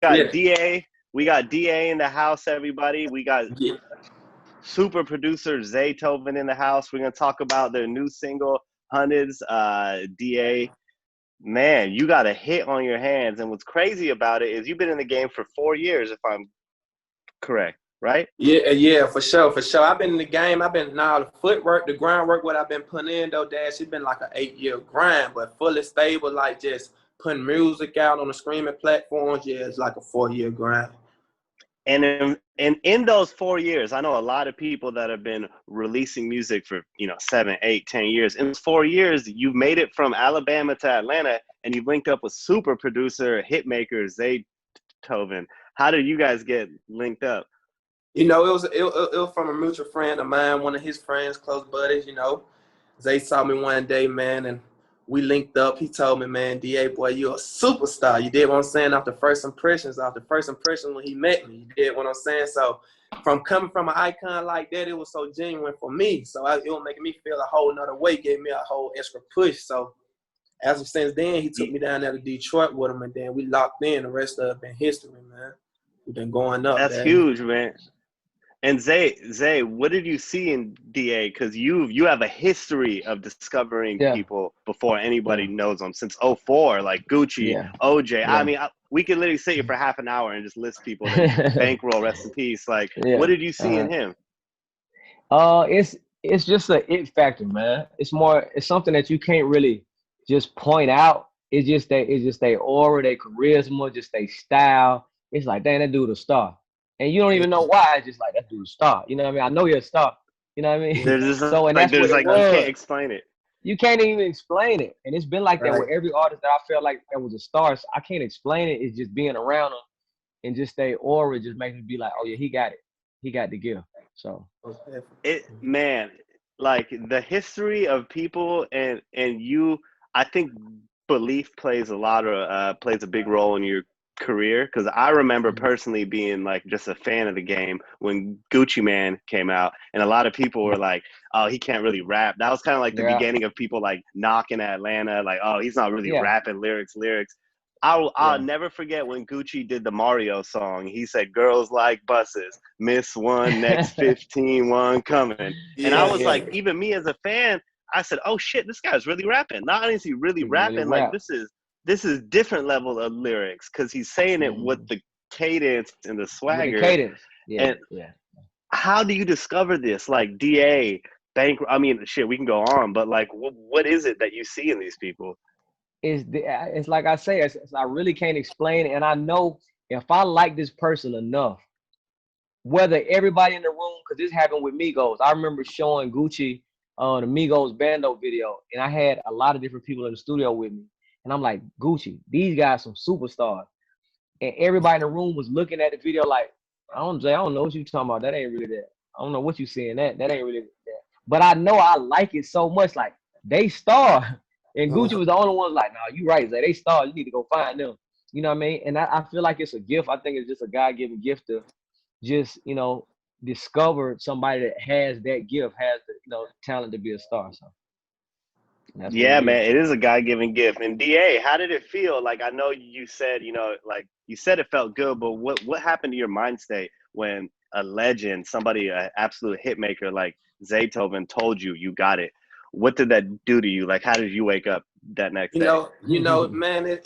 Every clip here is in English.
got Yeah, DA. We got DA in the house, everybody. We got yeah, super producer Zaytoven in the house. We're gonna talk about their new single, Hunnids. DA, man, you got a hit on your hands. And what's crazy about it is you've been in the game for 4 years, if I'm correct, right? yeah, for sure, for sure. I've been in the game. I've been now the footwork, the groundwork, what I've been putting in though, Dash. It's been like an 8-year grind, but fully stable, like just putting music out on the streaming platforms. Yeah, it's like a 4-year grind. And in those 4 years, I know a lot of people that have been releasing music for 7, 8, 10 years. In those 4 years, you've made it from Alabama to Atlanta, and you've linked up with super producer, hitmaker Zaytoven. How did you guys get linked up? It was from a mutual friend of mine, one of his friends, close buddies. Zay saw me one day, man, and we linked up. He told me, man, DA boy, you're a superstar. You did what I'm saying off the first impressions, when he met me. You did what I'm saying. So from coming from an icon like that, it was so genuine for me. So it was making me feel a whole nother way, gave me a whole extra push. So as of since then, he took me down there to Detroit with him, and then we locked in. The rest of it been history, man. We've been going up, That's man. huge, man. And Zay, what did you see in DA? Because you have a history of discovering Yeah, people before anybody yeah, knows them since '04, like Gucci, yeah, OJ. I yeah. mean, we could literally sit here for half an hour and just list people that bankroll, rest in peace. Like, what Yeah. did you see in him? It's it's just a it factor, man. It's something that you can't really just point out. It's just their aura, their charisma, just their style. It's like, dang, that dude a star. And you don't even know why. It's just like that dude a star. You know what I mean? I know you're a star. You know what I mean? There's just So and like that's what there's it like you can't was. explain it. You can't even explain it. And it's been like that Right. with every artist that I felt like that was a star. So I can't explain it. It's just being around them and just their aura just makes me be like, oh yeah, he got it. He got the gift. So It man, like the history of people and you, I think belief plays a big role in your career because I remember mhm, personally being like just a fan of the game when Gucci Man came out, and a lot of people were like, "Oh, he can't really rap." That was kind of like the yeah, beginning of people like knocking Atlanta, like, "Oh, he's not really yeah, rapping lyrics." I'll yeah. never forget when Gucci did the Mario song. He said, "Girls like buses, miss one, next 15, one coming." And I Yeah, was Yeah, like, yeah. even me as a fan, I said, "Oh shit, this guy's really rapping. Not only is he really he can really rapping, like rap. this is different level of lyrics because he's saying it with Hmm. the cadence and the With the swagger." cadence. Yeah, And yeah. how do you discover this? Like DA, Bank. I mean, shit, we can go on, but like, what is it that you see in these people? It's like I say, I really can't explain it. And I know if I like this person enough, whether everybody in the room, because this happened with Migos. I remember showing Gucci the Migos Bando video, and I had a lot of different people in the studio with me. And I'm like, Gucci, these guys some superstars. And everybody in the room was looking at the video like, I don't know what you talking about. That ain't really that. I don't know what you seeing. That ain't really that. But I know I like it so much. Like they star, and Gucci was the only one like, nah, you right, Zay. They star. You need to go find them. You know what I mean? And I feel like it's a gift. I think it's just a God given gift to just discover somebody that has that gift, has the talent to be a star. So that's what Yeah, it is. man, it is a God-given gift. And DA, how did it feel? Like I know you said, like you said it felt good, but what happened to your mind state when a legend, somebody, an absolute hit maker like Zaytoven told you you got it? What did that do to you? Like how did you wake up that next You day? know, you know, man,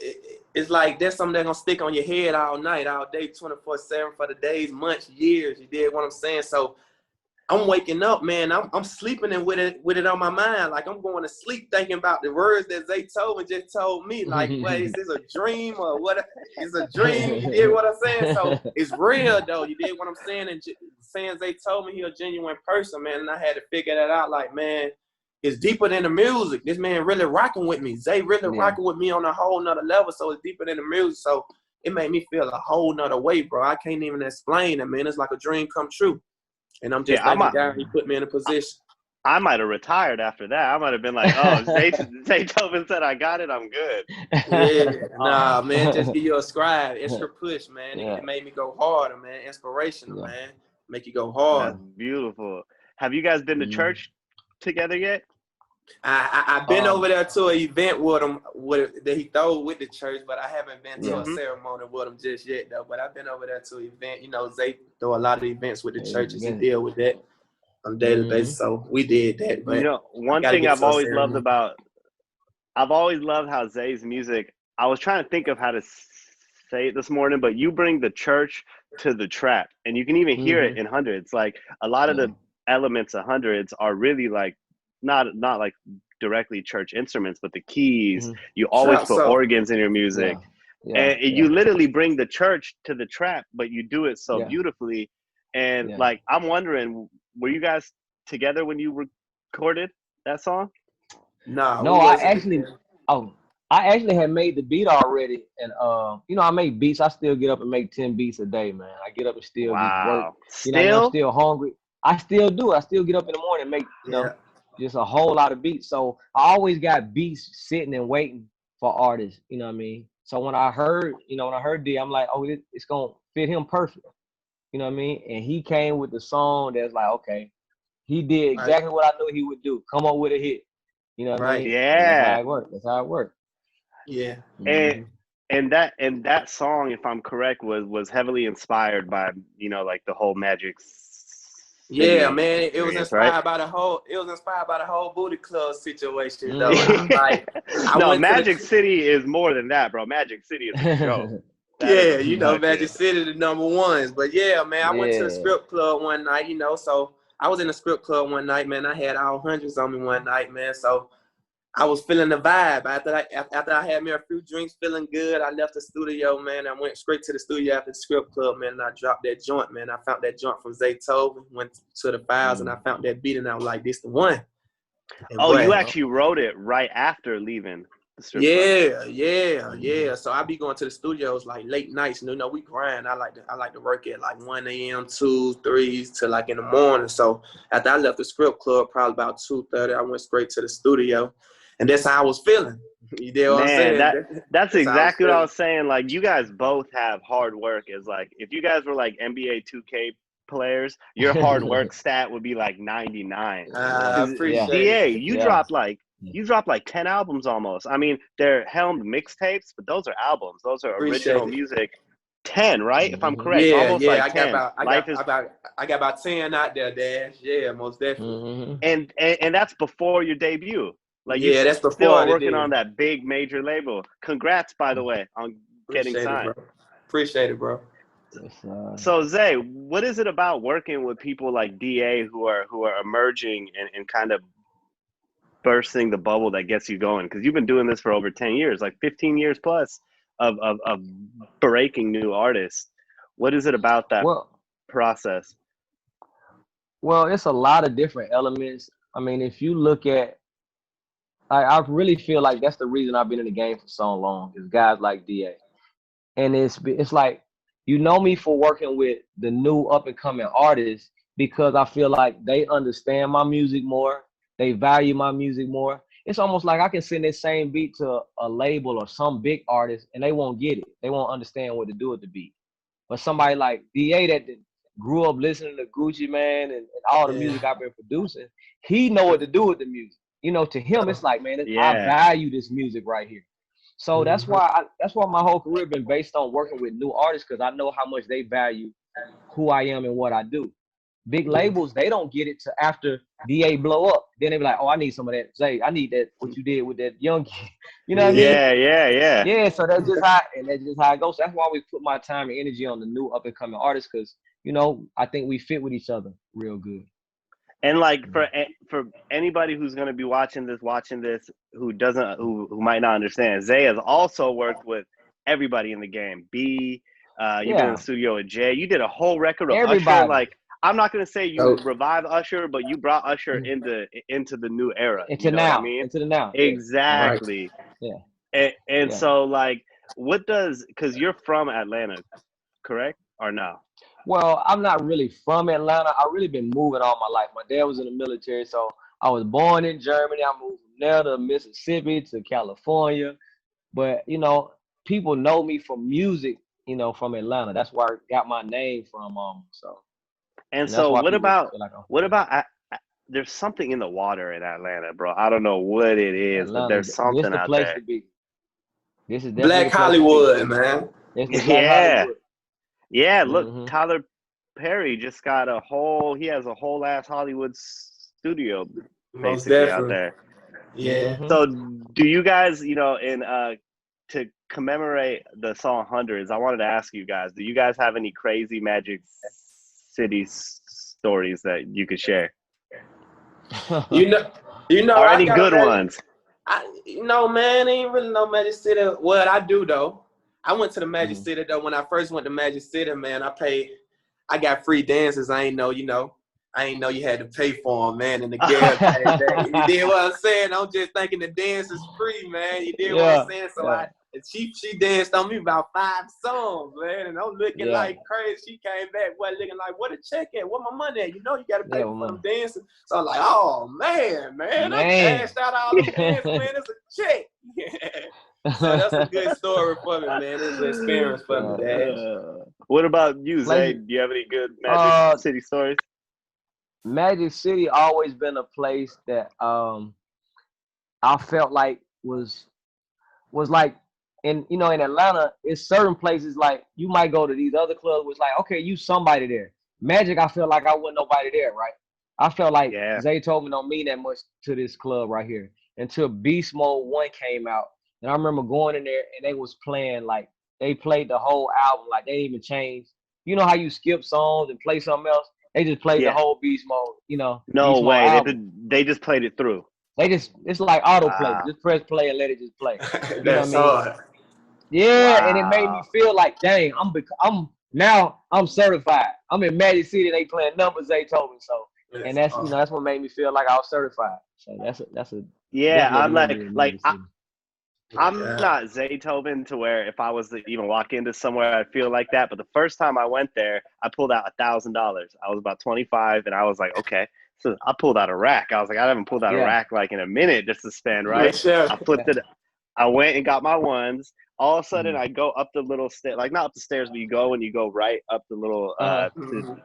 it's like that's something that's gonna stick on your head all night, all day, 24/7 for the days, months, years. You did what I'm saying? So I'm waking up, man. I'm sleeping and with it on my mind. Like I'm going to sleep thinking about the words that Zaytoven just told me. Like, what is this a dream or what? It's a dream. You did what I'm saying. So it's real though. You did what I'm saying. And saying Zaytoven he a genuine person, man. And I had to figure that out. Like, man, it's deeper than the music. This man really rocking with me. Zay really Yeah. rocking with me on a whole nother level. So it's deeper than the music. So it made me feel a whole nother way, bro. I can't even explain it, man. It's like a dream come true. And I'm Shit, just thanking God he put me in a position. I might have retired after that. I might have been like, oh, Zaytoven said I got it, I'm good. Yeah, nah, man, just Oh. give you a scribe, extra push, man. It Yeah. made me go harder, man. Inspirational, Yeah. man. Make you go hard. That's beautiful. Have you guys been to Mhm. church together yet? I've been over there to an event with him that he throw with the church, but I haven't been to a ceremony with him just yet though. But I've been over there to an event. You know, Zay throw a lot of events with the churches and deal with that on a daily basis. So we did that. But you know, one thing I've always loved how Zay's music. I was trying to think of how to say it this morning, but you bring the church to the trap, and you can even hear it in Hundreds. Like a lot of the elements of Hundreds are really like not like directly church instruments, but the keys. You always put organs in your music, and you literally bring the church to the trap, but you do it so beautifully. And like, I'm wondering, were you guys together when you recorded that song? No, I actually had made the beat already, and you know, I make beats. I still get up and make 10 beats a day, man. I get up and still just work. You know, I'm still hungry. I still do. I still get up in the morning and make just a whole lot of beats. So I always got beats sitting and waiting for artists. You know what I mean? So when I heard D, I'm like, oh, it's gonna fit him perfect. You know what I mean? And he came with the song that's like, okay, he did exactly what I knew he would do. Come up with a hit. You know what I mean? Yeah. And that's how it worked. Yeah. And that song, if I'm correct, was heavily inspired by, you know, like the whole Magic Yeah, man, it was inspired by the whole Booty Club situation, though. Like, Magic City is more than that, bro. Magic City is a joke. Yeah, you know, Magic City the number ones. But yeah, man, I went to the strip club one night, you know, so I was in the strip club one night, man. I had all hundreds on me one night, man. So I was feeling the vibe. After I had me a few drinks, feeling good, I left the studio, man. I went straight to the studio after the strip club, man, and I dropped that joint, man. I found that joint from Zaytoven, went to the files, and I found that beat, and I was like, this the one. And you actually wrote it right after leaving the strip club. Yeah. So I be going to the studios like late nights, and you know, we grind. I like to work at like 1 a.m., 2, 3 to like in the morning. So after I left the strip club, probably about 2:30, I went straight to the studio. And that's how I was feeling. You know what I'm saying? That's exactly what I was saying. Like, you guys both have hard work. Is like, if you guys were like NBA 2K players, your hard work stat would be like 99. I appreciate DA, you dropped like 10 albums almost. I mean, they're helmed mixtapes, but those are albums. Those are original music. 10, right? If I'm correct. Almost like 10. I got about 10 out there, Dash. Yeah, most definitely. And that's before your debut. Like, that's before still working on that big major label. Congrats, by the way, on getting signed. Appreciate it, bro. So Zay, what is it about working with people like DA who are emerging and kind of bursting the bubble that gets you going? Because you've been doing this for over 10 years, like 15 years plus of breaking new artists. What is it about that process? Well, it's a lot of different elements. I mean, if you look at, I really feel like that's the reason I've been in the game for so long, is guys like DA. And it's like, you know me for working with the new up and coming artists, because I feel like they understand my music more. They value my music more. It's almost like I can send that same beat to a label or some big artist and they won't get it. They won't understand what to do with the beat. But somebody like DA that grew up listening to Gucci, man, and all the music I've been producing, he know what to do with the music. You know, to him, it's like, man, I value this music right here. So that's why my whole career been based on working with new artists, because I know how much they value who I am and what I do. Big labels, they don't get it till after DA blow up. Then they be like, oh, I need some of that. Zay, I need that, what you did with that young kid. You know what I mean? Yeah. Yeah, so that's just how it goes. So that's why we put my time and energy on the new up and coming artists, because, you know, I think we fit with each other real good. And like, for anybody who's going to be watching this, who might not understand, Zay has also worked with everybody in the game. You've been in the studio with Jay. You did a whole record of Usher. Like, I'm not going to say you revived Usher, but you brought Usher into the new era. Into the now. Exactly. Yeah. And so, like, because you're from Atlanta, correct? Or no? Well, I'm not really from Atlanta. I've really been moving all my life. My dad was in the military, so I was born in Germany. I moved from there to Mississippi to California. But, you know, people know me from music, you know, from Atlanta. That's where I got my name from. So what about there's something in the water in Atlanta, bro. I don't know what it is, but Atlanta, there's this something the out place there. to be. This is definitely Black the place to be. Hollywood, man. It's the Black Yeah. Hollywood. Yeah, look, Mm-hmm. Tyler Perry just got he has a whole ass Hollywood studio Most basically out definitely. there. Yeah. Mm-hmm. So do you guys, to commemorate the song Hundreds, I wanted to ask you guys, do you guys have any crazy Magic City stories that you could share? You know, Or I any got a good Magic. ones? Man, ain't really no Magic City. What I do though, I went to the Magic Mhm. City though. When I first went to Magic City, man, I got free dances. I ain't know you had to pay for them, man. And the girl came back. You did what I'm saying? I'm just thinking the dance is free, man. You did what I'm Yeah, saying? So yeah, she danced on me about 5 songs, man. And I'm looking yeah, like crazy. She came back, looking like, what a check at? What my money at? You know, you got to pay yeah, for them man. dances. So I'm like, oh, man, I Man. cashed out all them dances, man. It's a check. So that's a good story for me, man. It's an experience for me, Dad. What about you, Zay? Places, Do you have any good Magic uh, City stories? Magic City always been a place that I felt like was like in Atlanta, it's certain places like you might go to these other clubs was like, okay, you somebody there. Magic, I feel like I wasn't nobody there, right? I felt like Yeah. Zaytoven don't mean that much to this club right here until Beast Mode 1 came out. And I remember going in there and they was playing like they played the whole album, like they didn't even change. You know how you skip songs and play something else? They just played the Yeah. whole Beast Mode, No Beast Mode way. album. They just played it through. It's like autoplay. Wow. Just press play and let it just play. You know what I That's mean? hard. Yeah, and it made me Wow. feel like, dang, I'm certified. I'm in Magic City. They playing numbers Zaytoven, so and That's that's hard. that's what made me feel like I was certified. So that's a Yeah, definitely a I'm memory in Magic City. I'm Yeah. not Zaytoven to where if I was to even walk into somewhere, I'd feel like that. But the first time I went there, I pulled out $1,000. I was about 25, and I was like, okay. So I pulled out a rack. I was like, I haven't pulled out a Yeah, rack like in a minute just to spend, For right? sure. I flipped it. I went and got my ones. All of a sudden, Mhm. I go up the little stair, like not up the stairs, but you go and you go right up the little Uh-huh. to Mhm.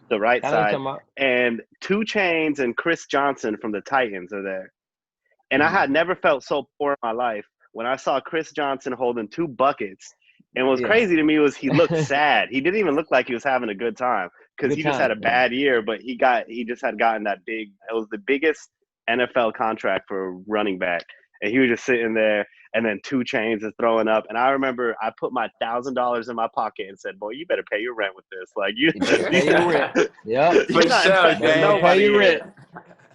the right I know what side, you're talking about. and 2 Chainz and Chris Johnson from the Titans are there. And I Mhm. had never felt so poor in my life when I saw Chris Johnson holding 2 buckets. And what's Yeah, crazy to me was he looked sad. He didn't even look like he was having a good time because good he just had a time. Yeah. bad year. But he just had gotten that big. It was the biggest NFL contract for a running back, and he was just sitting there. And then 2 Chainz is throwing up. And I remember I put my $1,000 in my pocket and said, "Boy, you better pay your rent with this. Like You better pay your rent. Yep. For you're not sure, impressing Better go pay nobody your here." rent.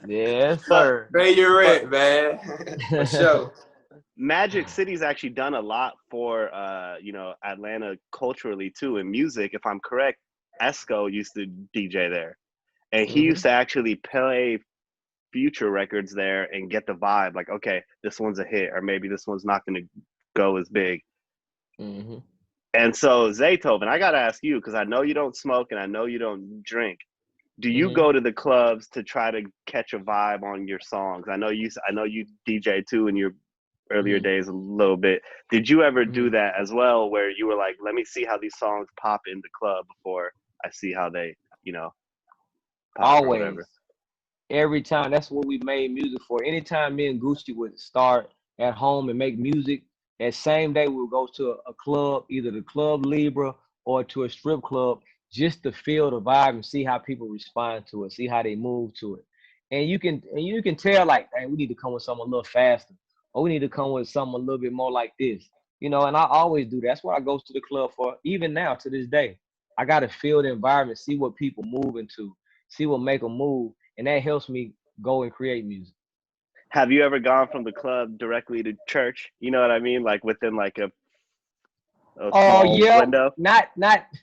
Yes, But sir. Pay your but rent, man. For sure. Magic City's actually done a lot for Atlanta culturally too in music. If I'm correct, Esco used to DJ there, and he hmm used to actually play future records there and get the vibe. Like, okay, this one's a hit, or maybe this one's not going to go as big. hmm And so Zaytoven, I got to ask you because I know you don't smoke and I know you don't drink. Do you hmm go to the clubs to try to catch a vibe on your songs? I know you DJ too in your earlier hmm days a little bit. Did you ever hmm do that as well, where you were like, let me see how these songs pop in the club before I see how they, pop or Always. whatever? Every time. That's what we made music for. Anytime me and Gucci would start at home and make music, that same day we would go to a club, either the Club Libra or to a strip club, just to feel the vibe and see how people respond to it, see how they move to it. And you can tell like, hey, we need to come with something a little faster, or we need to come with something a little bit more like this. And I always do that. That's what I go to the club for, even now to this day. I gotta feel the environment, see what people move into, see what make them move, and that helps me go and create music. Have you ever gone from the club directly to church? You know what I mean? Like within like a Oh small yeah, window? not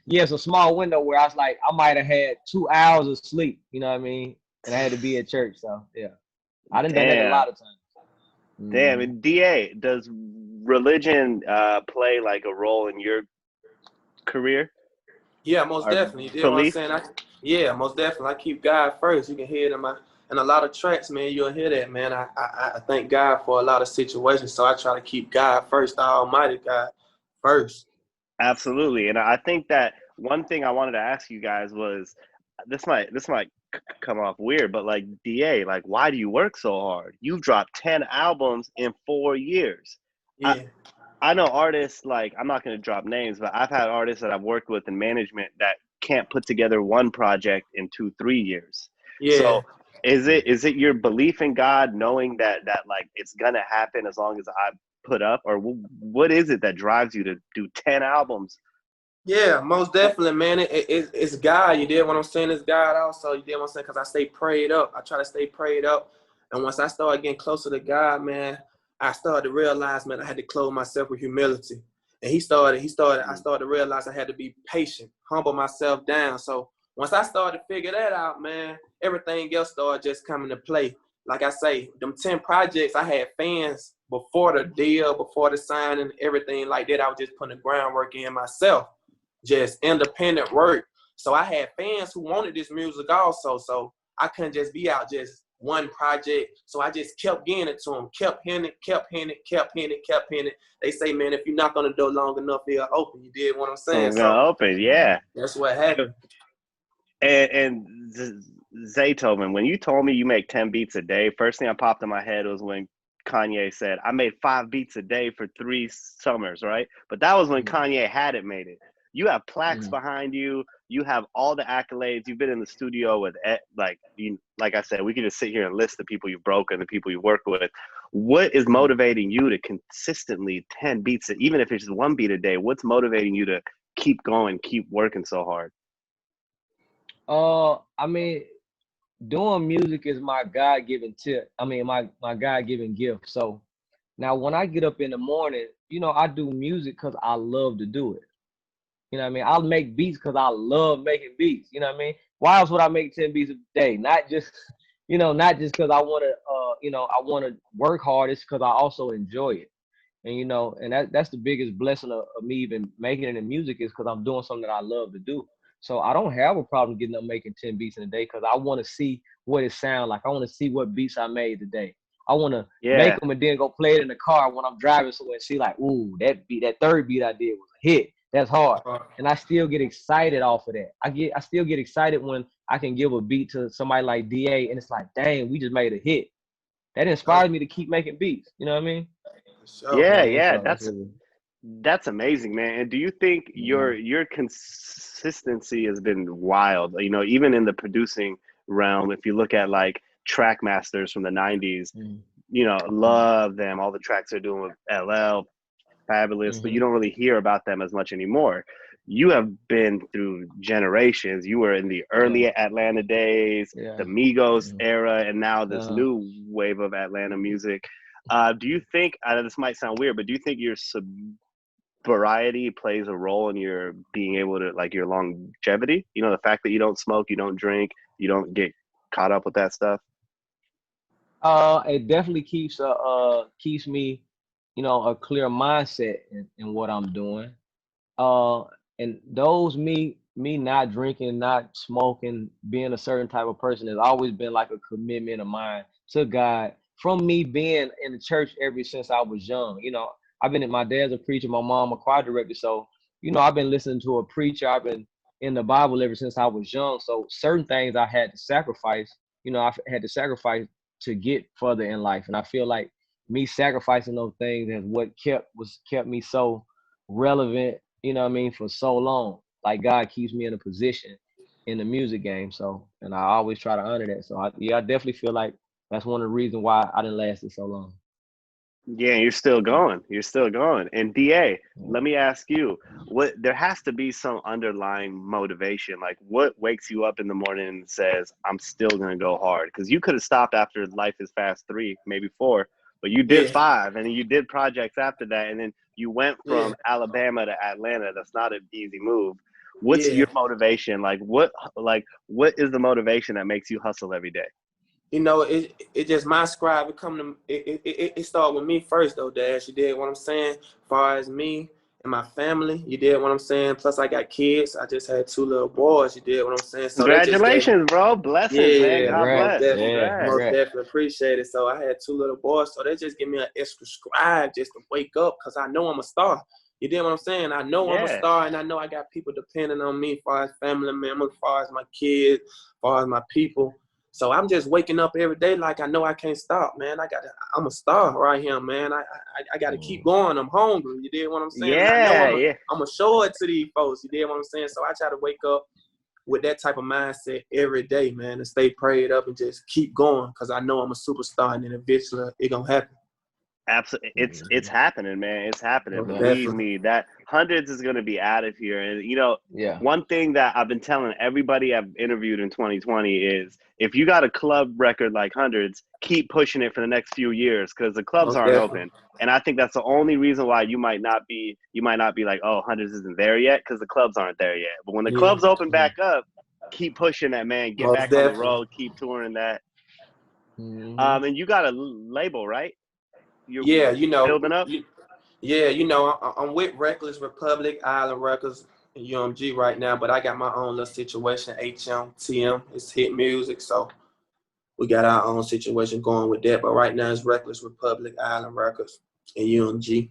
yeah, it's a small window where I was like I might have had 2 hours of sleep, you know what I mean? And I had to be at church. So yeah. I done that a Damn. lot of times. Damn. hmm And DA, does religion play like a role in your career Yeah, most or definitely. You did what I'm belief? saying. Yeah, most definitely. I keep God first. You can hear it in a lot of tracks, man. You'll hear that, man. I thank God for a lot of situations, so I try to keep God first, the Almighty God first. Absolutely. And I think that one thing I wanted to ask you guys was this might come off weird, but like DA, like why do you work so hard? You've dropped 10 albums in 4 years. I Yeah, I know artists, like I'm not going to drop names, but I've had artists that I've worked with in management that can't put together one project in 2 3 years. yeah. So is it your belief in God, knowing that like it's gonna happen as long as I put up, or what is it that drives you to do 10 albums? Yeah, most definitely, man. It's God. You did what I'm saying. It's God also. You did what I'm saying, because I stay prayed up. I try to stay prayed up. And once I started getting closer to God, man, I started to realize, man, I had to clothe myself with humility. And I started to realize I had to be patient, humble myself down. So once I started to figure that out, man, everything else started just coming to play. Like I say, them 10 projects, I had fans before the deal, before the signing, everything like that. I was just putting the groundwork in myself, just independent work. So I had fans who wanted this music also. So I couldn't just be out just one project. So I just kept getting it to them, kept hitting it. They say, man, if you knock on the door long enough, it'll open. You did what I'm saying. I'm gonna So open, yeah. that's what happened. And Zaytoven, when you told me you make 10 beats a day, first thing that popped in my head was when Kanye said, I made 5 beats a day for 3 summers, right? But that was when Kanye hadn't made it. You have plaques behind you. You have all the accolades. You've been in the studio with, like I said, we could just sit here and list the people you've broken, the people you've worked with. What is motivating you to consistently 10 beats, even if it's just 1 beat a day? What's motivating you to keep going, keep working so hard? I mean, doing music is my God-given tip. I mean, my God-given gift. So now when I get up in the morning, I do music because I love to do it. You know what I mean? I'll make beats because I love making beats. You know what I mean? Why else would I make 10 beats a day? Not just, not just because I want to, I want to work hard. It's because I also enjoy it. And that's the biggest blessing of me even making it in music, is because I'm doing something that I love to do. So I don't have a problem getting up making 10 beats in a day, because I want to see what it sounds like. I want to see what beats I made today. I want to make Yeah. them and then go play it in the car when I'm driving somewhere and see like, ooh, that third beat I did was a hit. That's hard. And I still get excited off of that. I still get excited when I can give a beat to somebody like DA and it's like, dang, we just made a hit. That inspires me to keep making beats. You know what I mean? Yeah, Yeah, yeah. so that's That's amazing, man. And do you think your consistency has been wild? Even in the producing realm, if you look at like track masters from the 90s, love them. All the tracks they're doing with LL, fabulous, but you don't really hear about them as much anymore. You have been through generations. You were in the early Atlanta days, the Migos era, and now this new wave of Atlanta music. Do you think, I know this might sound weird, but do you think your variety plays a role in your being able to, like, your longevity? The fact that you don't smoke, you don't drink, you don't get caught up with that stuff. It definitely keeps me, a clear mindset in what I'm doing. And those me not drinking, not smoking, being a certain type of person has always been like a commitment of mine to God, from me being in the church ever since I was young. My dad's a preacher, my mom a choir director, so I've been listening to a preacher. I've been in the Bible ever since I was young. So certain things I had to sacrifice. I had to sacrifice to get further in life, and I feel like me sacrificing those things is what kept me so relevant, for so long. Like, God keeps me in a position in the music game. So, and I always try to honor that. So I definitely feel like that's one of the reasons why I didn't last it so long. Yeah, you're still going. You're still going. And DA, let me ask you, there has to be some underlying motivation. Like, what wakes you up in the morning and says, I'm still gonna go hard? Because you could have stopped after Life is Fast 3, maybe 4, but you did 5, and then you did projects after that, and then you went from Alabama to Atlanta. That's not an easy move. What's your motivation? What is the motivation that makes you hustle every day? It just my scribe. It started with me first though, Dash. You did what I'm saying. As far as me and my family, you did what I'm saying. Plus I got kids. I just had 2 little boys. You did what I'm saying. So they just gave me, Congratulations, bro. Blessings, man. God Congrats. bless. most Congrats. definitely appreciate it. So I had 2 little boys. So they just give me an extra scribe just to wake up, because I know I'm a star. You get what I'm saying? I know I'm a Yeah. star, and I know I got people depending on me as far as family members, as far as my kids, as far as my people. So I'm just waking up every day like I know I can't stop, man. I'm a star right here, man. I got to keep going. I'm hungry. You dig what I'm saying? And I know Yeah, yeah. I'm going to show it to these folks. You dig what I'm saying? So I try to wake up with that type of mindset every day, man, and stay prayed up and just keep going because I know I'm a superstar, and then eventually it's going to happen. Absolutely, it's happening, man. It's happening. Oh, Believe definitely. me, that Hundreds is gonna be out of here. And you know, Yeah. one thing that I've been telling everybody I've interviewed in 2020 is if you got a club record like Hundreds, keep pushing it for the next few years because the clubs Most aren't definitely. open. And I think that's the only reason why you might not be like, oh, Hundreds isn't there yet because the clubs aren't there yet. But when the Yeah. clubs open back up, keep pushing that, man. Get Most back on the definitely. road, keep touring that. Mm-hmm. And you got a label, right? You're Yeah, you know, building up. I'm with Reckless Republic, Island Records, and UMG right now, but I got my own little situation, HMTM. It's hit music, so we got our own situation going with that. But right now it's Reckless Republic, Island Records, and UMG.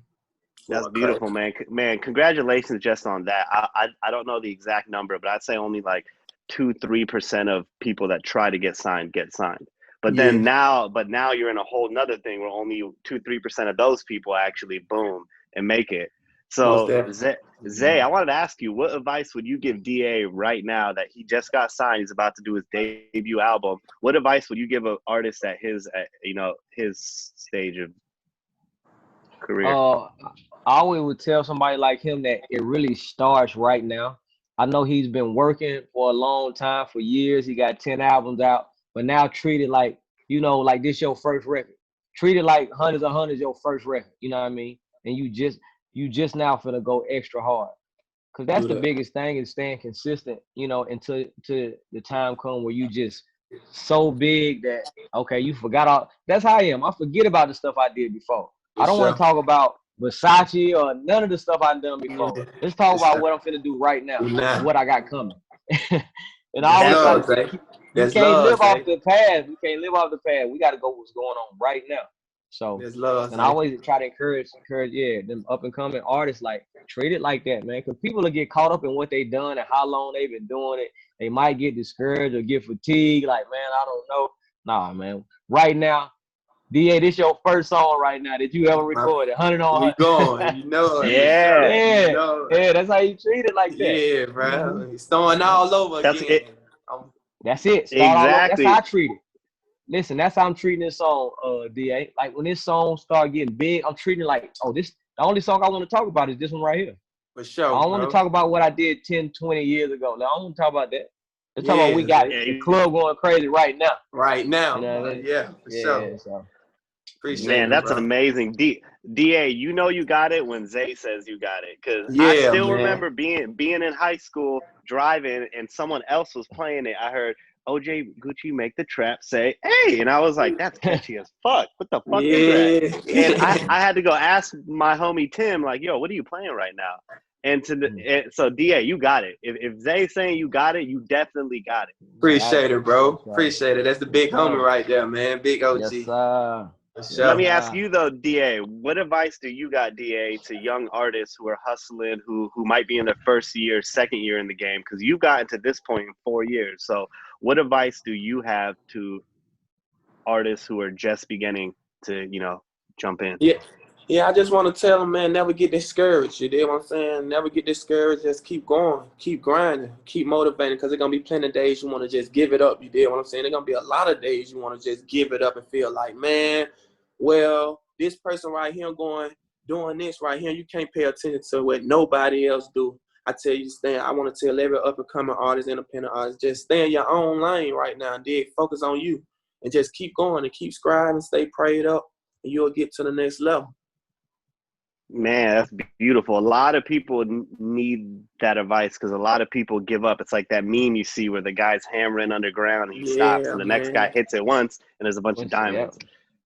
That's Going crazy. beautiful, man. Man, congratulations just on that. I don't know the exact number, but I'd say only like 2-3% of people that try to get signed get signed. But Yeah, now you're in a whole nother thing where only 2-3% of those people actually boom and make it. most So definitely. Zay, I wanted to ask you, what advice would you give DA right now that he just got signed? He's about to do his debut album. What advice would you give an artist at his stage of career? I always would tell somebody like him that it really starts right now. I know he's been working for a long time, for years. He got 10 albums out, but now treat it like, like this your first record. Treat it like Hundreds of Hundreds your first record. You know what I mean? And you just now finna go extra hard. Cause that's Do the that. biggest thing is staying consistent, until the time come where you just so big that okay, you forgot all. That's how I am. I forget about the stuff I did before. For I don't want sure. to talk about Versace or none of the stuff I've done Yeah, before. Let's talk for about sure. what I'm finna do right now and Now, what I got coming. And I that's always try to love, say, Zay. you That's can't love, live off Zay. the past. We can't live off the past. We got to go what's going on right now. So, That's love, and I Zay. always try to encourage, yeah, them up and coming artists, like treat it like that, man. Because people will get caught up in what they done and how long they've been doing it. They might get discouraged or get fatigued. Like, man, I don't know. Nah, man. Right now, DA, this your first song right now that you ever recorded. 100 on We 100. going, you know it for Yeah. sure. You Yeah, know it. yeah, that's how you treat it like that. Yeah, Hmm. bro. It's starting all over That's again. it. That's it. Start all over. That's how I Exactly. treat it. Listen, that's how I'm treating this song, DA. Like when this song start getting big, I'm treating it like, oh, this the only song I want to talk about is this one right here. For I sure, don't want to bro. talk about what I did 10, 20 years ago. No, I don't want to talk about that. Let's talk about we Yeah, got Zay. the Yeah, club going crazy right now. Right You now, know what I bro. mean? Yeah, for sure. Yeah, so Appreciate man, it, that's bro. amazing. DA, you know you got it when Zay says you got it. Cause I Yeah, still man. remember being in high school driving and someone else was playing it. I heard OJ Gucci make the trap say, hey, and I was like, that's catchy as fuck. What the fuck is that? And I Yeah. had to go ask my homie Tim, like, yo, what are you playing right now? And so DA, you got it. If Zay's saying you got it, you definitely got it. got Appreciate it. it, bro. Yes, sir. Appreciate it. That's the Yes, big homie sir. right there, man. Big Yes, OG. sir. For Yes, Let sure. me ask sir. you though, DA, what advice do you got, DA, to young artists who are hustling, who might be in their first year, second year in the game? Because you've gotten to this point in 4 years. So what advice do you have to artists who are just beginning to, jump in? Yeah. Yeah, I just want to tell them, man, never get discouraged. You know what I'm saying? Never get discouraged. Just keep going. Keep grinding. Keep motivating because there's going to be plenty of days you want to just give it up. You know what I'm saying? There's going to be a lot of days you want to just give it up and feel like, man, well, this person right here doing this right here, you can't pay attention to what nobody else do. I tell you, I want to tell every up-and-coming artist, independent artist, just stay in your own lane right now and then focus on you and just keep going and keep scribing, stay prayed up, and you'll get to the next level. Man, that's beautiful. A lot of people need that advice because a lot of people give up. It's like that meme you see where the guy's hammering underground and he stops Yeah, and the next guy man. hits it once and there's a bunch of Yep. diamonds.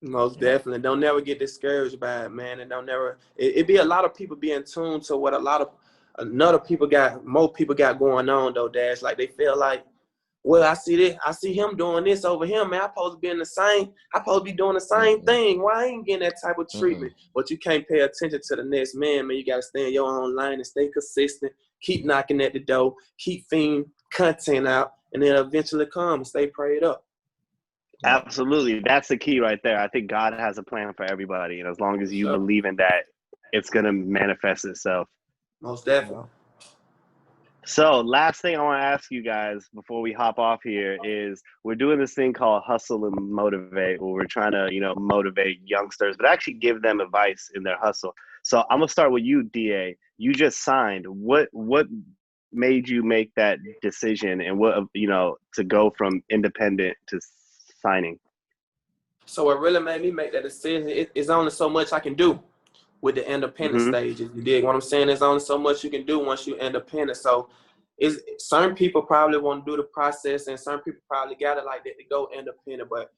Most Yep. definitely. Don't never get discouraged by it, man. And don't never it be a lot of people being tuned to what more people got going on though, Dash. Like they feel like well, I see this. I see him doing this over here, man. I supposed to be doing the same thing. Why I ain't getting that type of treatment? But you can't pay attention to the next man, man. You got to stay in your own lane and stay consistent. Keep knocking at the door. Keep feeding content out, and then eventually come and stay prayed up. Absolutely. That's the key right there. I think God has a plan for everybody. And as long as you believe in that, it's going to manifest itself. Most definitely. So last thing I want to ask you guys before we hop off here is we're doing this thing called Hustle and Motivate, where we're trying to, motivate youngsters, but actually give them advice in their hustle. So I'm going to start with you, DA. You just signed. What made you make that decision and to go from independent to signing? So what really made me make that decision is only so much I can do with the independent stages. You dig what I'm saying? There's only so much you can do once you're independent. So certain people probably want to do the process, and some people probably got it like that to go independent. But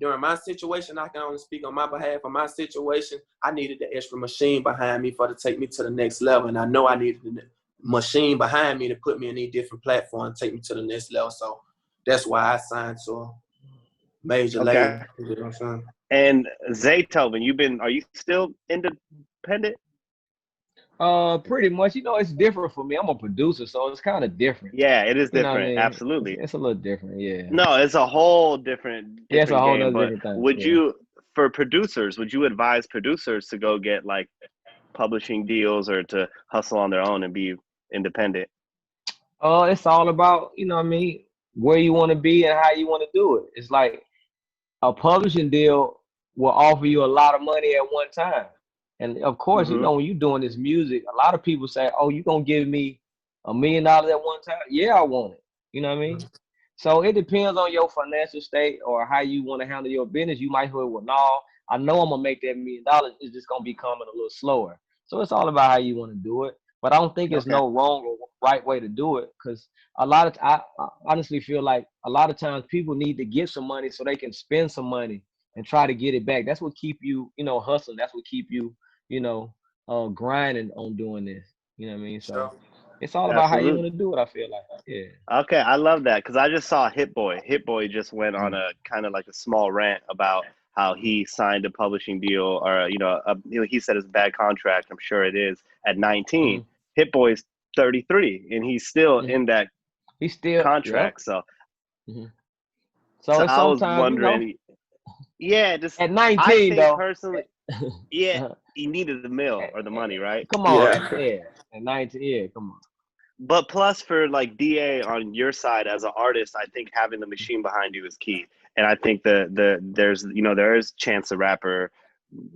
during my situation, I can only speak on my behalf. Of my situation, I needed the extra machine behind me to take me to the next level. And I know I needed the machine behind me to put me in these different platforms, take me to the next level. So that's why I signed to a major label. You know what I'm saying? And Zaytoven, are you still independent? Pretty much. It's different for me. I'm a producer, so it's kind of different. Yeah, it is different. What I mean? Absolutely. It's a little different, yeah. No, it's a whole different it's a whole game. But different thing. would you advise producers to go get like publishing deals or to hustle on their own and be independent? It's all about, where you want to be and how you want to do it. It's like a publishing deal will offer you a lot of money at one time. And of course, when you're doing this music, a lot of people say, oh, you're going to give me $1 million at one time? Yeah, I want it. You know what I mean? So it depends on your financial state or how you want to handle your business. You might say, well, no, I know I'm going to make that $1 million. It's just going to be coming a little slower. So it's all about how you want to do it. But I don't think it's no wrong or right way to do it, because I honestly feel like a lot of times people need to get some money so they can spend some money and try to get it back. That's what keep you, hustling. That's what keep you, grinding on doing this. You know what I mean? So it's all about how you want to do it, I feel like. Yeah. Okay, I love that, because I just saw Hit Boy. Hit Boy just went on a kind of like a small rant about how he signed a publishing deal, or he said it's a bad contract. I'm sure it is, at 19. Hit Boy's 33, and he's still in that contract. So, so I was wondering, just at 19, I think though. Personally, he needed the mill or the money, right? Come on, at 19, come on. But plus, for like DA on your side as an artist, I think having the machine behind you is key. And I think there is Chance the Rapper,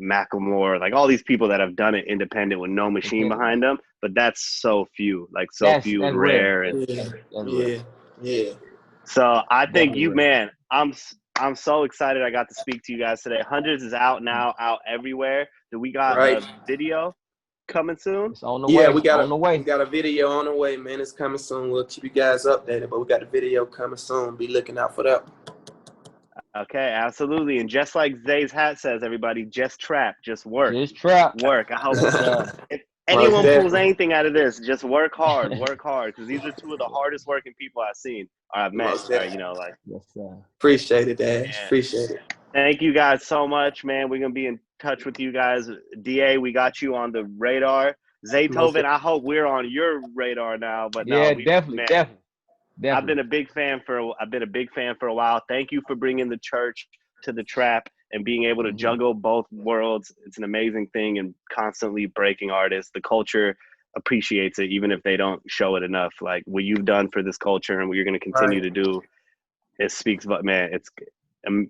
Macklemore, like all these people that have done it independent with no machine behind them. But that's so few, that's rare. Yeah. So I think I'm so excited I got to speak to you guys today. Hundreds is out now, out everywhere. Do we got a video coming soon? It's on the way. We got a video on the way, man. It's coming soon. We'll keep you guys updated, but we got a video coming soon. Be looking out for that. Okay, absolutely. And just like Zay's hat says, everybody, just trap, just work. Just trap. Work. I hope if anyone pulls anything out of this, just work hard, because these are two of the hardest working people I've seen or I've met. Appreciate it, Dad. Yeah. Appreciate it. Thank you guys so much, man. We're going to be in touch with you guys. DA, we got you on the radar. Zaytoven, I hope we're on your radar now. But definitely. I've been a big fan for a while. Thank you for bringing the church to the trap and being able to juggle both worlds. It's an amazing thing, and constantly breaking artists. The culture appreciates it, even if they don't show it enough. Like what you've done for this culture and what you're going to continue to do, it speaks. But man, it's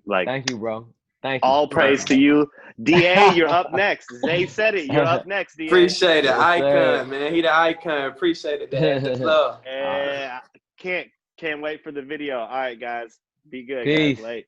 like, thank you, bro. Thank you. All praise to you. DA, you're up next. Zay said it. You're up next, DA. Appreciate it. Icon, man. He the icon. Appreciate it, Dad. Love. Can't wait for the video. All right, guys. Be good. Peace. Guys. Late.